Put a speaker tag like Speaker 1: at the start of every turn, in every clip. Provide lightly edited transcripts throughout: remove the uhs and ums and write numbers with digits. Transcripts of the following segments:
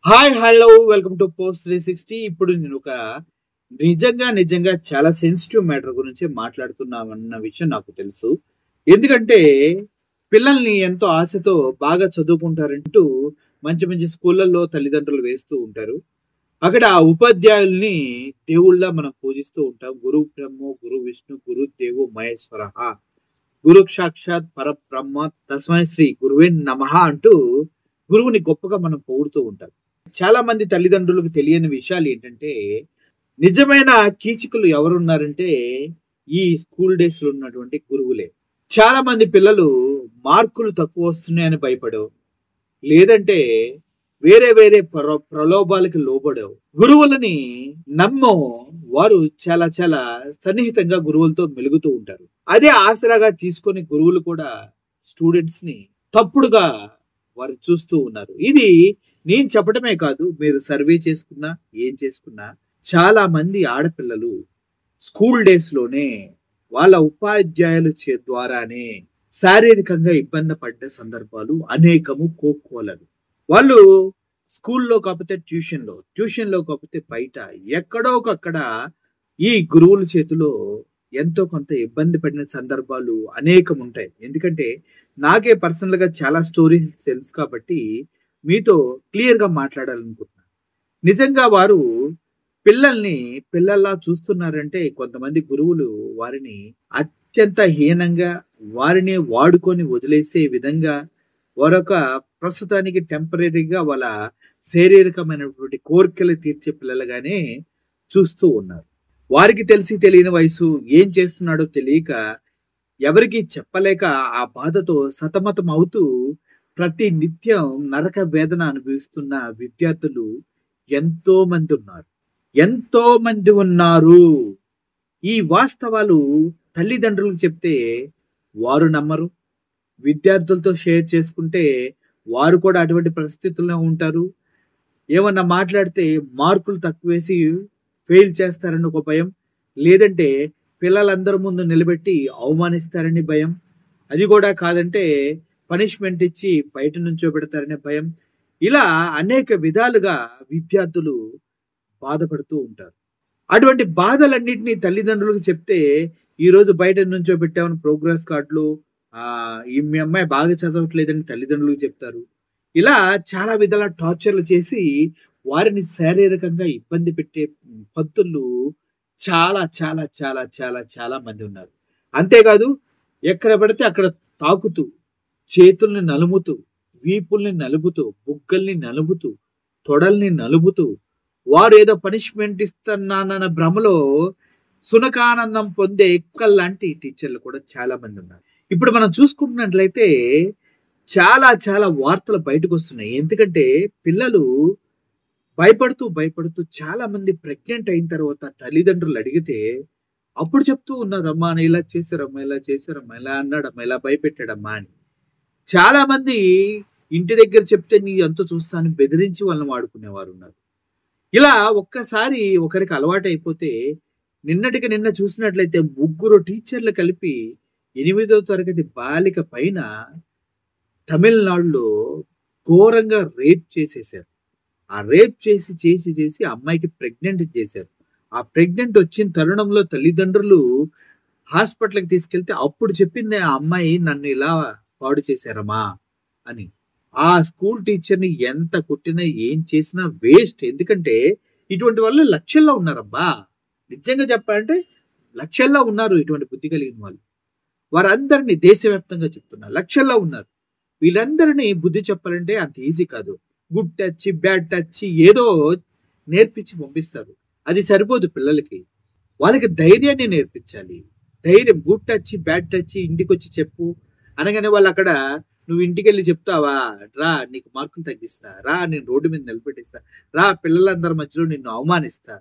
Speaker 1: Hi hello welcome to post 360. ఇప్పుడు నేను ఒక నిజంగా చాలా సెన్సిటివ్ మ్యాటర్ గురించి మాట్లాడుతున్నామన్న విషయం నాకు తెలుసు. ఎందుకంటే పిల్లల్ని ఎంతో ఆశతో బాగా చదువుకుంటారంటూ మంచి మంచి స్కూళ్ళల్లో తల్లిదండ్రులు వేస్తూ ఉంటారు. అక్కడ ఆ ఉపాధ్యాయుల్ని దేవుళ్ళ మనం పూజిస్తూ ఉంటాం. గురు బ్రహ్మో గురు విష్ణు గురు దేవో మహేశ్వరః, గురు సాక్షాత్ పరబ్రహ్మ తస్మై శ్రీ గురువే నమః అంటూ గురువుని గొప్పగా మనం పొగుడుతూ ఉంటాం. చాలా మంది తల్లిదండ్రులకు తెలియని విషయాలు ఏంటంటే, నిజమైన కీచకులు ఎవరున్నారంటే ఈ స్కూల్ డేస్ లో ఉన్నటువంటి గురువులే. చాలా మంది పిల్లలు మార్కులు తక్కువ వస్తున్నాయని భయపడో, లేదంటే వేరే వేరే ప్రలోభాలకి లోబడో గురువులని నమ్మో వారు చాలా చాలా సన్నిహితంగా గురువులతో మెలుగుతూ ఉంటారు. అదే ఆసరాగా తీసుకొని గురువులు కూడా స్టూడెంట్స్ ని తప్పుడుగా వారు చూస్తూ ఉన్నారు. ఇది నేను చెప్పడమే కాదు, మీరు సర్వే చేసుకున్నా ఏం చేసుకున్నా చాలా మంది ఆడపిల్లలు స్కూల్ డేస్ లోనే వాళ్ళ ఉపాధ్యాయుల ద్వారానే శారీరకంగా ఇబ్బంది పడ్డ సందర్భాలు అనేకము కోకోలలు. వాళ్ళు స్కూల్లో కాకపోతే ట్యూషన్లో కాకపోతే బయట ఎక్కడో ఒకక్కడ ఈ గురువుల చేతిలో ఎంతో కొంత ఇబ్బంది పడిన సందర్భాలు అనేకం ఉంటాయి. ఎందుకంటే నాకే పర్సనల్ గా చాలా స్టోరీస్ తెలుసు కాబట్టి మీతో క్లియర్ గా మాట్లాడాలనుకుంటున్నాను. నిజంగా వారు పిల్లల్ని పిల్లల్లా చూస్తున్నారంటే కొంతమంది గురువులు వారిని అత్యంత హీనంగా వారిని వాడుకొని వదిలేసే విధంగా వారొక ప్రస్తుతానికి టెంపరీగా వాళ్ళ శారీరకమైనటువంటి కోరికలు తీర్చే పిల్లలుగానే చూస్తూ ఉన్నారు. వారికి తెలిసి తెలియని వయసు ఏం చేస్తున్నాడో తెలియక ఎవరికి చెప్పలేక ఆ బాధతో సతమతం అవుతూ ప్రతి నిత్యం నరక వేదన అనుభవిస్తున్న విద్యార్థులు ఎంతో మంది ఉన్నారు. ఎంతో మంది ఉన్నారు. ఈ వాస్తవాలు తల్లిదండ్రులకు చెప్తే వారు నమ్మరు. విద్యార్థులతో షేర్ చేసుకుంటే వారు కూడా అటువంటి పరిస్థితుల్లో ఉంటారు. ఏమన్నా మాట్లాడితే మార్కులు తక్కువేసి ఫెయిల్ చేస్తారని ఒక భయం, లేదంటే పిల్లలందరి ముందు నిలబెట్టి అవమానిస్తారని భయం, అది కూడా కాదంటే పనిష్మెంట్ ఇచ్చి బయట నుంచోబెడతారనే భయం. ఇలా అనేక విధాలుగా విద్యార్థులు బాధపడుతూ ఉంటారు. అటువంటి బాధలన్నింటినీ తల్లిదండ్రులకు చెప్తే ఈరోజు బయట నుంచోబెట్టామని ప్రోగ్రెస్ కార్డులు మీ అమ్మాయి బాగా చదవట్లేదని తల్లిదండ్రులకు చెప్తారు. ఇలా చాలా విధాల టార్చర్లు చేసి వారిని శారీరకంగా ఇబ్బంది పెట్టే పంతులు చాలా చాలా చాలా చాలా చాలా మంది ఉన్నారు. అంతేకాదు ఎక్కడ పడితే అక్కడ తాకుతూ, చేతుల్ని నలుముతూ, వీపుల్ని నలుపుతూ, బుగ్గల్ని నలుపుతూ, తొడల్ని నలుపుతూ వారు ఏదో పనిష్మెంట్ ఇస్తున్నానన్న భ్రమలో సునకానందం పొందే ఎక్కల్లాంటి టీచర్లు కూడా చాలా మంది ఉన్నారు. ఇప్పుడు మనం చూసుకుంటున్నట్లయితే చాలా చాలా వార్తలు బయటకు వస్తున్నాయి. ఎందుకంటే పిల్లలు భయపడుతూ చాలా మంది ప్రెగ్నెంట్ అయిన తర్వాత తల్లిదండ్రులు అడిగితే అప్పుడు చెప్తూ ఉన్నారు, అమ్మా అని ఇలా చేశారమ్మా, ఇలా అన్నాడమ్మా, ఇలా భయపెట్టాడమ్మా అని. చాలా మంది ఇంటి దగ్గర చెప్తే నీ అంత చూస్తాను బెదిరించి వాళ్ళని వాడుకునేవారు ఉన్నారు. ఇలా ఒక్కసారి ఒకరికి అలవాటు అయిపోతే నిన్నటికి నిన్న చూసినట్లయితే 3 టీచర్లు కలిపి 8వ తరగతి బాలిక పైన తమిళనాడులో ఘోరంగా రేప్ చేసేసారు. ఆ రేప్ చేసి అమ్మాయికి ప్రెగ్నెంట్ చేశారు. ఆ ప్రెగ్నెంట్ వచ్చిన తరుణంలో తల్లిదండ్రులు హాస్పిటల్కి తీసుకెళ్తే అప్పుడు చెప్పింది ఆ అమ్మాయి, నన్ను ఇలా పాడు చేశారమ్మా అని. ఆ స్కూల్ టీచర్ని ఎంత కొట్టినా ఏం చేసినా వేస్ట్. ఎందుకంటే ఇటువంటి వాళ్ళు లక్షల్లో ఉన్నారబ్బా. నిజంగా చెప్పాలంటే లక్షల్లో ఉన్నారు ఇటువంటి బుద్ధి కలిగిన వాళ్ళు. వారందరినీ దేశవ్యాప్తంగా చెప్తున్నారు, లక్షల్లో ఉన్నారు. వీళ్ళందరినీ బుద్ధి చెప్పాలంటే అంత ఈజీ కాదు. గుడ్ టచ్ బ్యాడ్ టచ్ ఏదో నేర్పించి పంపిస్తారు. అది సరిపోదు పిల్లలకి. వాళ్ళకి ధైర్యాన్ని నేర్పించాలి. ధైర్యం, గుడ్ టచ్ బ్యాడ్ టచ్ ఇంటికి వచ్చి చెప్పు అనగానే వాళ్ళు అక్కడ నువ్వు ఇంటికి వెళ్ళి చెప్తావా, రా నీకు మార్కులు తగ్గిస్తా, రా నేను రోడ్డు మీద నిలబెట్టిస్తా, రా పిల్లలందరి మధ్యలో నిన్ను అవమానిస్తా,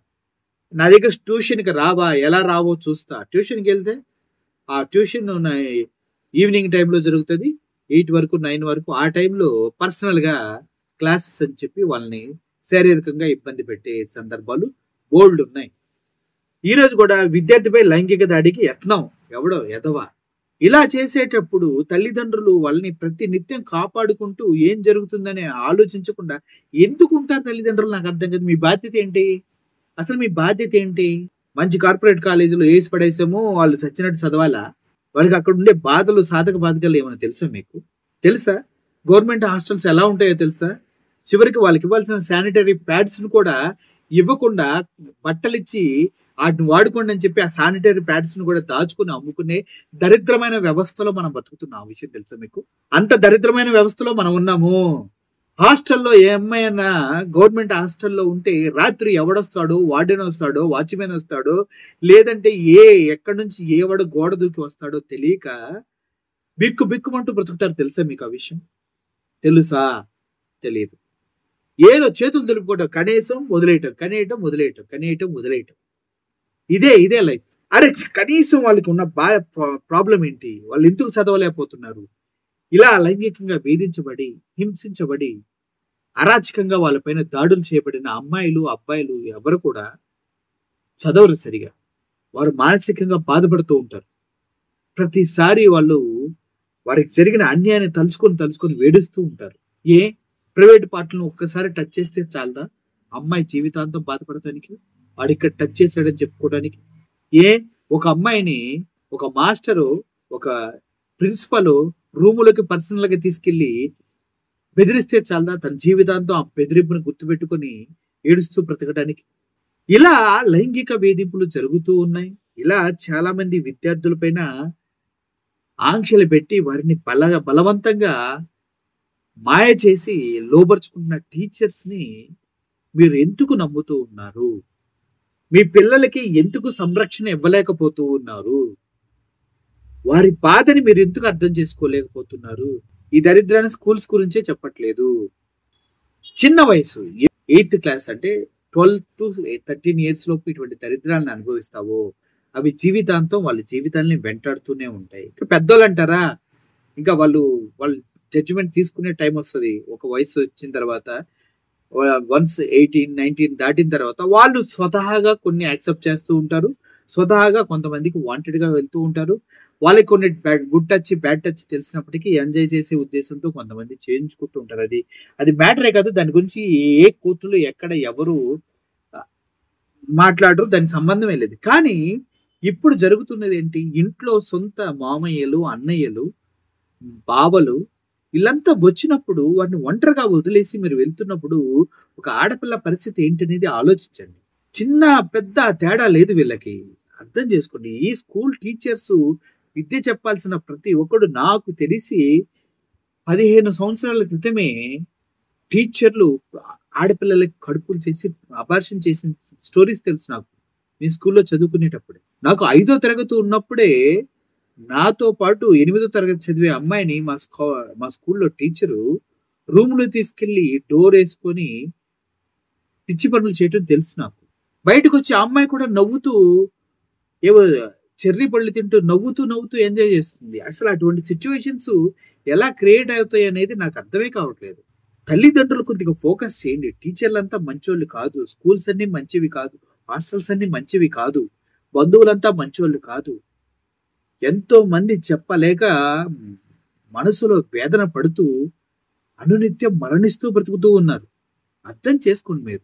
Speaker 1: నా దగ్గర ట్యూషన్కి రావా, ఎలా రావో చూస్తా. ట్యూషన్కి వెళ్తే ఆ ట్యూషన్ ఈవినింగ్ టైంలో జరుగుతుంది, 8 వరకు 9 వరకు. ఆ టైంలో పర్సనల్గా క్లాసెస్ అని చెప్పి వాళ్ళని శారీరకంగా ఇబ్బంది పెట్టే సందర్భాలు బోల్డ్ ఉన్నాయి. ఈరోజు కూడా విద్యార్థిపై లైంగిక దాడికి యత్నం, ఎవడో ఎదవా ఇలా చేసేటప్పుడు తల్లిదండ్రులు వాళ్ళని ప్రతి నిత్యం కాపాడుకుంటూ ఏం జరుగుతుందని ఆలోచించకుండా ఎందుకుంటారు తల్లిదండ్రులు? నాకు అర్థం కాదు. మీ బాధ్యత ఏంటి? అసలు మీ బాధ్యత ఏంటి? మంచి కార్పొరేట్ కాలేజీలో ఏసి పడేసాము, వాళ్ళు చచ్చినట్టు చదవాలా? వాళ్ళకి అక్కడ ఉండే బాధలు, సాధక బాధకాలు ఏమైనా తెలుసా మీకు? తెలుసా? గవర్నమెంట్ హాస్టల్స్ ఎలా ఉంటాయో తెలుసా? చివరికి వాళ్ళకి ఇవ్వాల్సిన శానిటరీ ప్యాడ్స్ ను కూడా ఇవ్వకుండా బట్టలిచ్చి వాటిని వాడుకోండి అని చెప్పి ఆ శానిటరీ ప్యాడ్స్ ను కూడా దాచుకుని అమ్ముకునే దరిద్రమైన వ్యవస్థలో మనం బతుకుతున్నాం. ఆ విషయం తెలుసా మీకు? అంత దరిద్రమైన వ్యవస్థలో మనం ఉన్నాము. హాస్టల్లో ఏ అమ్మాయి అన్నా గవర్నమెంట్ హాస్టల్లో ఉంటే రాత్రి ఎవడొస్తాడో, వార్డెన్ వస్తాడో, వాచ్మెన్ వస్తాడో, లేదంటే ఎక్కడి నుంచి ఎవడు గోడ దూకి వస్తాడో తెలియక బిక్కు బిక్కుమంటూ బ్రతుకుతారు. తెలుసా మీకు ఆ విషయం? తెలుసా? తెలియదు. ఏదో చేతులు దులుపుకోవటం, కనీసం వదిలేయటం, కనేయటం వదిలేయటం. ఇదే లైఫ్. అరే కనీసం వాళ్ళకి ఉన్న ప్రాబ్లం ఏంటి? వాళ్ళు ఎందుకు చదవలేకపోతున్నారు? ఇలా లైంగికంగా వేధించబడి, హింసించబడి, అరాచకంగా వాళ్ళపైన దాడులు చేయబడిన అమ్మాయిలు, అబ్బాయిలు ఎవరు కూడా చదవరు సరిగా. వారు మానసికంగా బాధపడుతూ ఉంటారు. ప్రతిసారి వారికి జరిగిన అన్యాయాన్ని తలుచుకొని వేడుస్తూ ఉంటారు. ప్రైవేట్ పార్ట్లను ఒక్కసారి టచ్ చేస్తే చాలదా అమ్మాయి జీవితాంతం బాధపడటానికి? వాడిక్కడ టచ్ చేశాడని చెప్పుకోవడానికి? ఒక అమ్మాయిని ఒక మాస్టరు, ఒక ప్రిన్సిపల్ రూములోకి పర్సనల్ గా తీసుకెళ్లి బెదిరిస్తే చాలదా తన జీవితాంతం ఆ బెదిరింపును గుర్తుపెట్టుకొని ఏడుస్తూ బ్రతకడానికి? ఇలా లైంగిక వేధింపులు జరుగుతూ ఉన్నాయి. ఇలా చాలా మంది విద్యార్థులపైన ఆంక్షలు పెట్టి వారిని బలవంతంగా మాయ చేసి లోబరుచుకుంటున్న టీచర్స్ ని మీరు ఎందుకు నమ్ముతూ ఉన్నారు? మీ పిల్లలకి ఎందుకు సంరక్షణ ఇవ్వలేకపోతూ ఉన్నారు? వారి బాధని మీరు ఎందుకు అర్థం చేసుకోలేకపోతున్నారు? ఈ దరిద్రాన్ని స్కూల్స్ గురించే చెప్పట్లేదు. చిన్న వయసు 8th క్లాస్ అంటే 12 to 13 years లోపు ఇటువంటి దరిద్రాలను అనుభవిస్తావో అవి జీవితాంతం వాళ్ళ జీవితాన్ని వెంటాడుతూనే ఉంటాయి. ఇంకా పెద్దోళ్ళు అంటారా, ఇంకా వాళ్ళు జడ్జిమెంట్ తీసుకునే టైం వస్తుంది. ఒక వయసు వచ్చిన తర్వాత వన్స్ 18, 19 దాటిన తర్వాత వాళ్ళు స్వతహాగా కొన్ని యాక్సెప్ట్ చేస్తూ ఉంటారు. స్వతహాగా కొంతమందికి వాంటెడ్ గా వెళ్తూ ఉంటారు. వాళ్ళకి కొన్ని గుడ్ టచ్, బ్యాడ్ టచ్ తెలిసినప్పటికీ ఎంజాయ్ చేసే ఉద్దేశంతో కొంతమంది చేయించుకుంటూ ఉంటారు. అది మ్యాటరే కాదు. దాని గురించి ఏ కోర్టులో ఎక్కడ ఎవరు మాట్లాడరు, దానికి సంబంధమే లేదు. కానీ ఇప్పుడు జరుగుతున్నది ఏంటి? ఇంట్లో సొంత మామయ్యలు, అన్నయ్యలు, బావలు వీళ్ళంతా వచ్చినప్పుడు వాటిని ఒంటరిగా వదిలేసి మీరు వెళ్తున్నప్పుడు ఒక ఆడపిల్ల పరిస్థితి ఏంటనేది ఆలోచించండి. చిన్న పెద్ద తేడా లేదు వీళ్ళకి. అర్థం చేసుకోండి. ఈ స్కూల్ టీచర్స్ విద్య చెప్పాల్సిన ప్రతి ఒక్కడు, నాకు తెలిసి 15 సంవత్సరాల క్రితమే టీచర్లు ఆడపిల్లలకి కడుపులు చేసి అబార్షన్ చేసిన స్టోరీస్ తెలుసు నాకు. మీ స్కూల్లో చదువుకునేటప్పుడే. నాకు 5వ తరగతి ఉన్నప్పుడే నాతో పాటు 8వ తరగతి చదివే అమ్మాయిని మా స్కూల్లో టీచరు రూమ్లో తీసుకెళ్లి డోర్ వేసుకొని పిచ్చి పనులు చేయటం తెలుసు నాకు. బయటకు వచ్చి ఆ అమ్మాయి కూడా నవ్వుతూ ఏవో చెర్రీ పళ్ళు తింటూ నవ్వుతూ ఎంజాయ్ చేస్తుంది. అసలు అటువంటి సిచ్యువేషన్స్ ఎలా క్రియేట్ అవుతాయి అనేది నాకు అర్థమే కావట్లేదు. తల్లిదండ్రులు కొద్దిగా ఫోకస్ చేయండి. టీచర్లంతా మంచోళ్ళు కాదు, స్కూల్స్ అన్ని మంచివి కాదు, హాస్టల్స్ అన్ని మంచివి కాదు, బంధువులంతా మంచోళ్ళు కాదు. ఎంతో మంది చెప్పలేక మనసులో వేదన పడుతూ అనునిత్యం మరణిస్తూ బ్రతుకుతూ ఉన్నారు. అర్థం చేసుకోండి మీరు.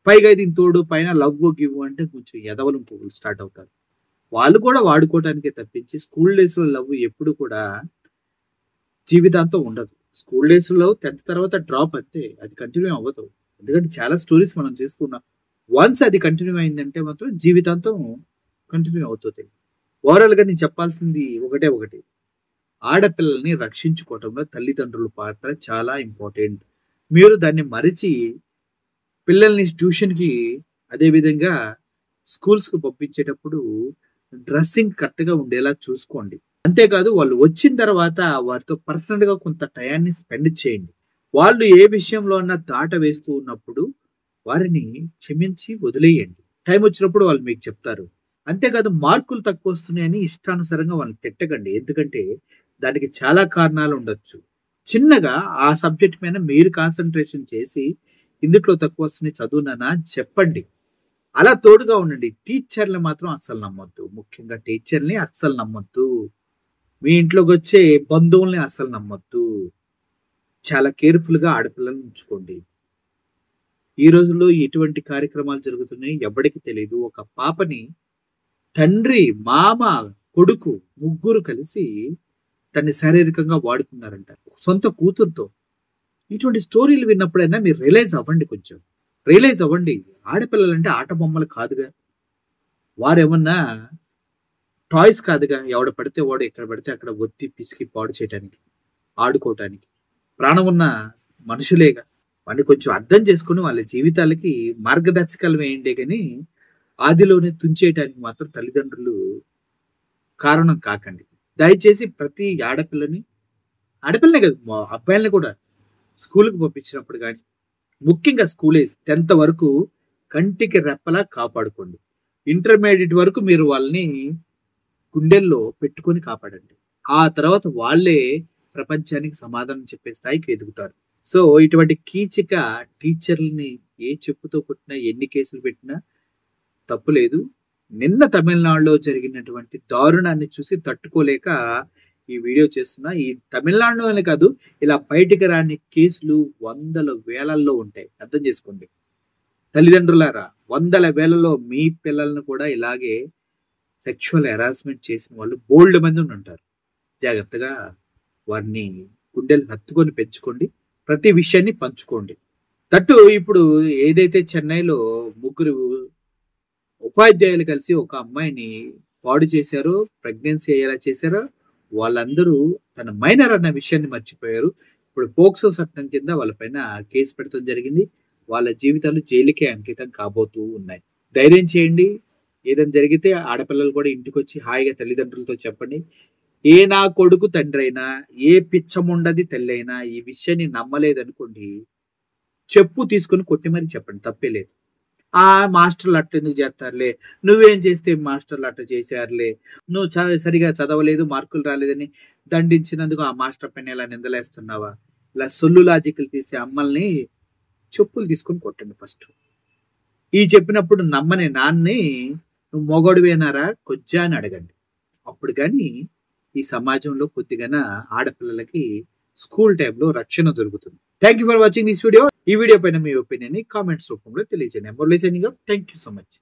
Speaker 1: పైగా దీని తోడు పైన లవ్ గివ్ అంటే కొంచెం ఎదవలం పువ్వులు స్టార్ట్ అవుతారు. వాళ్ళు కూడా వాడుకోవటానికే తప్పించి స్కూల్ డేస్ లో లవ్ ఎప్పుడు కూడా జీవితాంతం ఉండదు. స్కూల్ డేస్ లో 10th తర్వాత డ్రాప్ అంతే, అది కంటిన్యూ అవ్వదు. ఎందుకంటే చాలా స్టోరీస్ మనం చేస్తున్నాం. వన్స్ అది కంటిన్యూ అయిందంటే మాత్రం జీవితాంతం కంటిన్యూ అవుతుంది. ఓవరాల్ గా నేను చెప్పాల్సింది ఒకటి, ఆడపిల్లల్ని రక్షించుకోవటంలో తల్లిదండ్రుల పాత్ర చాలా ఇంపార్టెంట్. మీరు దాన్ని మరిచి పిల్లల్ని ట్యూషన్కి, అదేవిధంగా స్కూల్స్కి పంపించేటప్పుడు డ్రెస్సింగ్ కరెక్ట్గా ఉండేలా చూసుకోండి. అంతేకాదు వాళ్ళు వచ్చిన తర్వాత వారితో పర్సనల్ గా కొంత టయాన్ని స్పెండ్ చేయండి. వాళ్ళు ఏ విషయంలో అన్నా దాట వేస్తూ ఉన్నప్పుడు వారిని క్షమించి వదిలేయండి. టైం వచ్చినప్పుడు వాళ్ళు మీకు చెప్తారు. అంతేకాదు మార్కులు తక్కువ వస్తున్నాయని ఇష్టానుసారంగా వాళ్ళని తిట్టకండి. ఎందుకంటే దానికి చాలా కారణాలు ఉండొచ్చు. చిన్నగా ఆ సబ్జెక్ట్ మీద మీరు కాన్సన్ట్రేషన్ చేసి ఇందులో తక్కువ వస్తున్నాయి చదువునన్నా చెప్పండి. అలా తోడుగా ఉండండి. టీచర్లు మాత్రం అస్సలు నమ్మొద్దు. ముఖ్యంగా టీచర్ని అస్సలు నమ్మొద్దు. మీ ఇంట్లోకి వచ్చే బంధువుల్ని అస్సలు నమ్మొద్దు. చాలా కేర్‌ఫుల్‌గా ఆడపిల్లల్ని ఉంచుకోండి. ఈ రోజుల్లో ఎటువంటి కార్యక్రమాలు జరుగుతున్నాయి ఎవ్వడికి తెలీదు. ఒక పాపని తండ్రి, మామ, కొడుకు ముగ్గురు కలిసి తన్ని శారీరకంగా వాడుకున్నారంట. సొంత కూతురుతో. ఇటువంటి స్టోరీలు విన్నప్పుడైనా మీరు రియలైజ్ అవ్వండి కొంచెం. రియలైజ్ అవ్వండి. ఆడపిల్లలంటే ఆట బొమ్మలు కాదుగా. వారేమన్నా టాయ్స్ కాదుగా. ఎవడు పడితే వాడు ఎక్కడ పడితే అక్కడ ఒత్తి, పిసికి పాడు చేయటానికి, ఆడుకోవటానికి. ప్రాణం ఉన్న మనుషులేగా. వాడిని కొంచెం అర్థం చేసుకొని వాళ్ళ జీవితాలకి మార్గదర్శకాలు వేయండే గాని, ఆదిలోనే తుంచేయటానికి మాత్రం తల్లిదండ్రులు కారణం కాకండి. దయచేసి ప్రతి ఆడపిల్లనే కాదు అబ్బాయిల్ని కూడా స్కూల్‌కి పంపించినప్పుడు గాని, ముఖ్యంగా స్కూల్ ఏజ్ 10th వరకు కంటికి రెప్పలా కాపాడుకోండి. ఇంటర్మీడియేట్ వరకు మీరు వాళ్ళని గుండెల్లో పెట్టుకొని కాపాడండి. ఆ తర్వాత వాళ్ళే ప్రపంచానికి సమాధానం చెప్పే స్థాయికి ఎదుగుతారు. సో, ఇటువంటి కీచక టీచర్‌లని ఏ చెప్పుతో కొట్టినా, ఎన్ని కేసులు పెట్టినా తప్పు లేదు. నిన్న తమిళనాడులో జరిగినటువంటి దారుణాన్ని చూసి తట్టుకోలేక ఈ వీడియో చేస్తున్నా. ఈ తమిళనాడులో అనే కాదు, ఇలా బయటికి రాని కేసులు వందల వేలల్లో ఉంటాయి. అర్థం చేసుకోండి. తల్లిదండ్రులారా, వందల వేలలో మీ పిల్లల్ని కూడా ఇలాగే సెక్షువల్ హెరాస్మెంట్ చేసిన వాళ్ళు బోల్డ్ మంది ఉంటారు. జాగ్రత్తగా వారిని గుండెలకు హత్తుకొని పెంచుకోండి. ప్రతి విషయాన్ని పంచుకోండి. దట్టు ఇప్పుడు ఏదైతే చెన్నైలో ముగ్గురు ఉపాధ్యాయులు కలిసి ఒక అమ్మాయిని పాడు చేశారో, ప్రెగ్నెన్సీ అయ్యేలా చేశారో, వాళ్ళందరూ తన మైనర్ అన్న విషయాన్ని మర్చిపోయారు. ఇప్పుడు పోక్సో చట్టం కింద వాళ్ళ పైన కేసు పెట్టడం జరిగింది. వాళ్ళ జీవితాలు జైలుకే అంకితం కాబోతూ ఉన్నాయి. ధైర్యం చేయండి. ఏదైనా జరిగితే ఆడపిల్లలు కూడా ఇంటికొచ్చి హాయిగా తల్లిదండ్రులతో చెప్పండి. నా కొడుకు తండ్రి అయినా, ఏ పిచ్చముండది తల్లి అయినా ఈ విషయాన్ని నమ్మలేదనుకోండి, చెప్పు తీసుకొని కొట్టి మరి చెప్పండి. తప్పే లేదు. మాస్టర్లు అట్ట ఎందుకు చేస్తారులే, నువ్వేం చేస్తే మాస్టర్లు అట్ట చేశారులే, నువ్వు సరిగా చదవలేదు, మార్కులు రాలేదని దండించినందుకు ఆ మాస్టర్ పైన ఇలా నిందలేస్తున్నావా? ఇలా సొల్లు లాజికలు తీసే అమ్మల్ని చెప్పులు తీసుకొని కొట్టండి ఫస్ట్. ఈ చెప్పినప్పుడు నమ్మని నాన్ని నువ్వు మొగడువేనారా కొజ్జా అని అడగండి. అప్పుడు కానీ ఈ సమాజంలో కొద్దిగా ఆడపిల్లలకి స్కూల్ టైంలో రక్షణ దొరుకుతుంది. Thank you for watching this video. ఈ వీడియో పైన మీ ఒపీనియన్ కామెంట్స్ రూపంలో తెలియజేయండి. Thank you so much.